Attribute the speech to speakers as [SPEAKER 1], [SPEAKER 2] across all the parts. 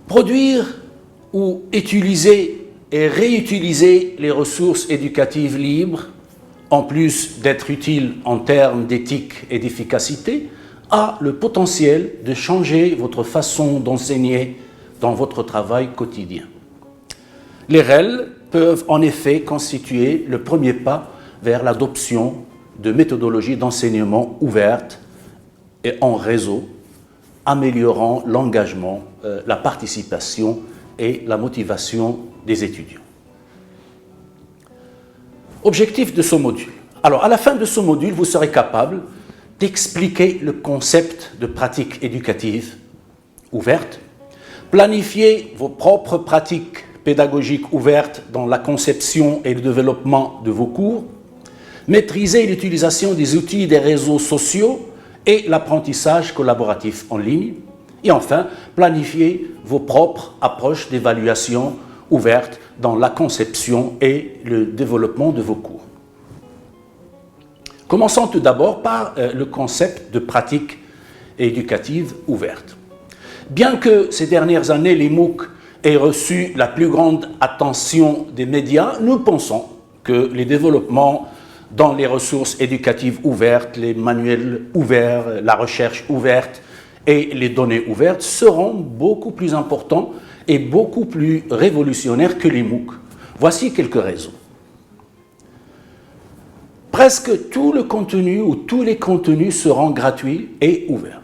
[SPEAKER 1] Produire ou utiliser et réutiliser les ressources éducatives libres, en plus d'être utile en termes d'éthique et d'efficacité, a le potentiel de changer votre façon d'enseigner dans votre travail quotidien. Les REL peuvent en effet constituer le premier pas vers l'adoption de méthodologies d'enseignement ouvertes et en réseau, améliorant l'engagement, la participation et la motivation des étudiants. Objectif de ce module. Alors, à la fin de ce module, vous serez capable d'expliquer le concept de pratique éducative ouverte, planifier vos propres pratiques pédagogiques ouvertes dans la conception et le développement de vos cours, maîtriser l'utilisation des outils des réseaux sociaux et l'apprentissage collaboratif en ligne, et enfin, planifier vos propres approches d'évaluation ouvertes dans la conception et le développement de vos cours. Commençons tout d'abord par le concept de pratique éducative ouverte. Bien que ces dernières années, les MOOC aient reçu la plus grande attention des médias, nous pensons que les développements dans les ressources éducatives ouvertes, les manuels ouverts, la recherche ouverte et les données ouvertes seront beaucoup plus importants et beaucoup plus révolutionnaires que les MOOC. Voici quelques raisons. Presque tout le contenu ou tous les contenus seront gratuits et ouverts.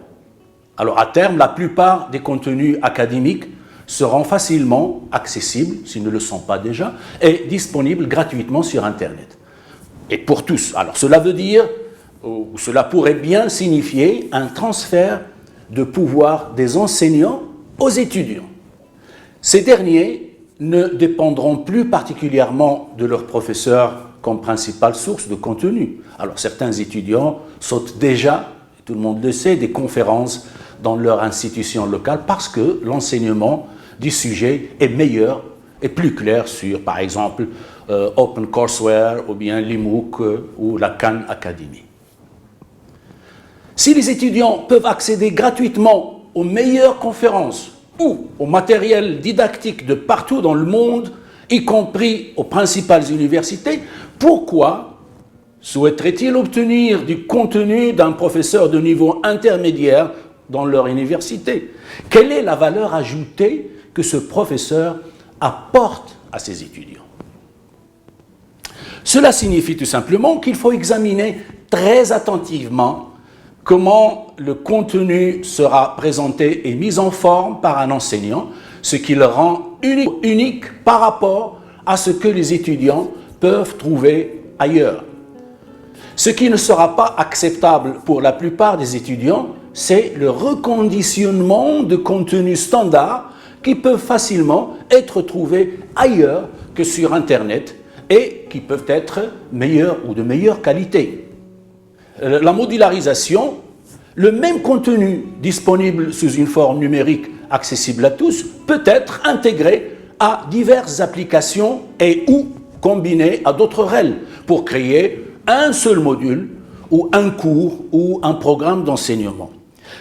[SPEAKER 1] Alors à terme, la plupart des contenus académiques seront facilement accessibles, s'ils ne le sont pas déjà, et disponibles gratuitement sur Internet. Et pour tous. Alors cela veut dire, ou cela pourrait bien signifier un transfert de pouvoir des enseignants aux étudiants. Ces derniers ne dépendront plus particulièrement de leurs professeurs comme principale source de contenu. Alors certains étudiants sautent déjà, tout le monde le sait, des conférences dans leur institution locale parce que l'enseignement du sujet est meilleur et plus clair sur, par exemple, OpenCourseWare ou bien l'EMOOC ou la Khan Academy. Si les étudiants peuvent accéder gratuitement aux meilleures conférences ou au matériel didactique de partout dans le monde, y compris aux principales universités, pourquoi souhaiteraient-ils obtenir du contenu d'un professeur de niveau intermédiaire dans leur université? Quelle est la valeur ajoutée que ce professeur apporte à ses étudiants? Cela signifie tout simplement qu'il faut examiner très attentivement comment le contenu sera présenté et mis en forme par un enseignant, ce qui le rend unique par rapport à ce que les étudiants peuvent trouver ailleurs. Ce qui ne sera pas acceptable pour la plupart des étudiants, c'est le reconditionnement de contenus standards qui peuvent facilement être trouvés ailleurs que sur Internet et qui peuvent être meilleurs ou de meilleure qualité. La modularisation, le même contenu disponible sous une forme numérique accessible à tous, peut être intégré à diverses applications et ou combiné à d'autres REL pour créer un seul module ou un cours ou un programme d'enseignement.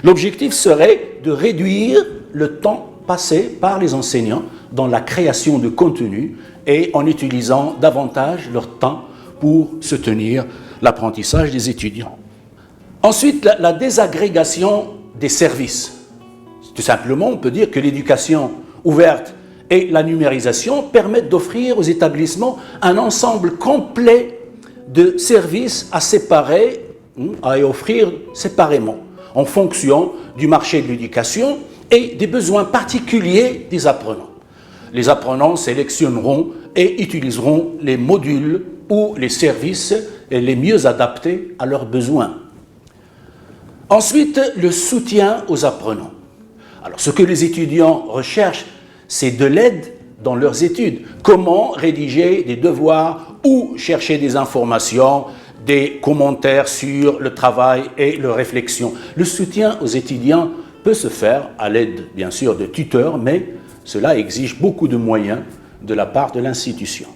[SPEAKER 1] L'objectif serait de réduire le temps passé par les enseignants dans la création de contenu et en utilisant davantage leur temps pour soutenir l'apprentissage des étudiants. Ensuite, la désagrégation des services. Tout simplement, on peut dire que l'éducation ouverte et la numérisation permettent d'offrir aux établissements un ensemble complet de services à séparer, à offrir séparément, en fonction du marché de l'éducation et des besoins particuliers des apprenants. Les apprenants sélectionneront et utiliseront les modules ou les services les mieux adaptés à leurs besoins. Ensuite, le soutien aux apprenants. Alors, ce que les étudiants recherchent, c'est de l'aide dans leurs études. Comment rédiger des devoirs ou chercher des informations, des commentaires sur le travail et la réflexion. Le soutien aux étudiants peut se faire à l'aide, bien sûr, de tuteurs, mais cela exige beaucoup de moyens de la part de l'institution.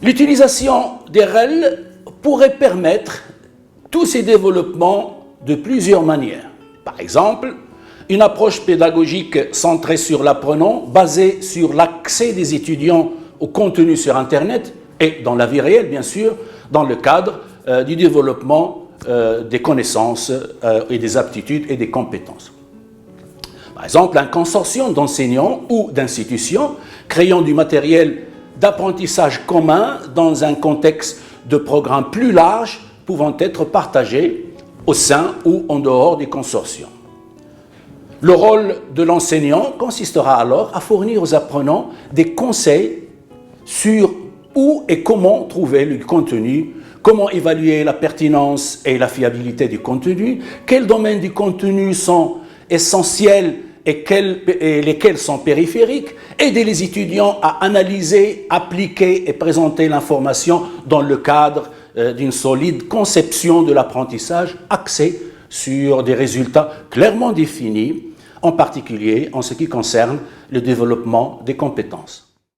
[SPEAKER 1] L'utilisation des REL pourrait permettre tous ces développements de plusieurs manières. Par exemple, une approche pédagogique centrée sur l'apprenant, basée sur l'accès des étudiants au contenu sur Internet et dans la vie réelle, bien sûr, dans le cadre du développement des connaissances et des aptitudes et des compétences. Par exemple, un consortium d'enseignants ou d'institutions créant du matériel d'apprentissage commun dans un contexte de programmes plus large pouvant être partagés au sein ou en dehors des consortiums. Le rôle de l'enseignant consistera alors à fournir aux apprenants des conseils sur où et comment trouver le contenu, comment évaluer la pertinence et la fiabilité du contenu, quels domaines du contenu sont essentiels et lesquels sont périphériques, aider les étudiants à analyser, appliquer et présenter l'information dans le cadre d'une solide conception de l'apprentissage axée sur des résultats clairement définis, en particulier en ce qui concerne le développement des compétences.